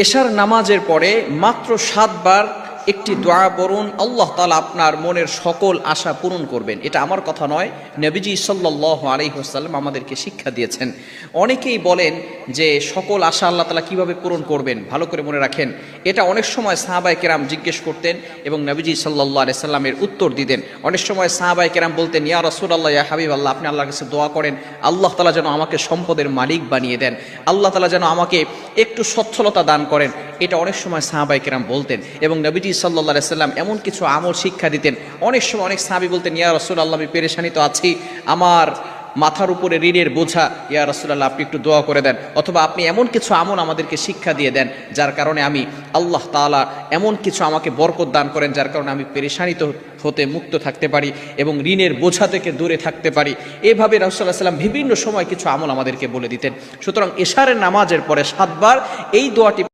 এশার নামাজের পরে মাত্র 7 বার একটি দোয়া পড়ুন, আল্লাহ তাআলা আপনার মনের সকল আশা পূরণ করবেন। এটা আমার কথা নয়, নবীজি সাল্লাল্লাহু আলাইহি ওয়াসাল্লাম আমাদেরকে শিক্ষা দিয়েছেন। অনেকেই বলেন যে সকল আশা আল্লাহ তাআলা কিভাবে পূরণ করবেন, ভালো করে মনে রাখেন এটা অনেক সময় সাহাবায়ে কেরাম জিজ্ঞেস করতেন এবং নবীজি সাল্লাল্লাহু আলাইহি সাল্লামের উত্তর দিতেন। অনেক সময় সাহাবায়ে কেরাম বলতেন, ইয়া রাসূলুল্লাহ, ইয়া হাবিবাল্লাহ, আপনি আল্লাহর কাছে দোয়া করেন আল্লাহ তাআলা যেন আমাকে সম্পদের মালিক বানিয়ে দেন, আল্লাহ তাআলা যেন আমাকে একটু সচ্ছলতা দান করেন। এটা অনেক সময় সাহাবায়ে কেরাম বলতেন এবং নবীজি সাল্লাল্লাহু আলাইহি সাল্লাম এমন কিছু আমল শিক্ষা দিতেন। অনেক সময় অনেক সাহাবী বলতেন, ইয়া রাসূলুল্লাহ, আমি পেরেশানিতে আছি, আমার মাথার উপরে ঋণের বোঝা, ইয়া রাসূলুল্লাহ আপনি একটু দোয়া করে দেন, অথবা আপনি এমন কিছু আমল আমাদেরকে শিক্ষা দিয়ে দেন যার কারণে আমি আল্লাহ তাআলা এমন কিছু আমাকে বরকত দান করেন যার কারণে আমি পেরেশানিতে হতে মুক্ত থাকতে পারি এবং ঋণের বোঝা থেকে দূরে থাকতে পারি। এভাবে রাসূলুল্লাহ সাল্লাল্লাহু আলাইহি ওয়াসাল্লাম বিভিন্ন সময় কিছু আমল আমাদেরকে বলে দিতেন। সুতরাং এশারের নামাজের পরে 7 বার এই দোয়াটি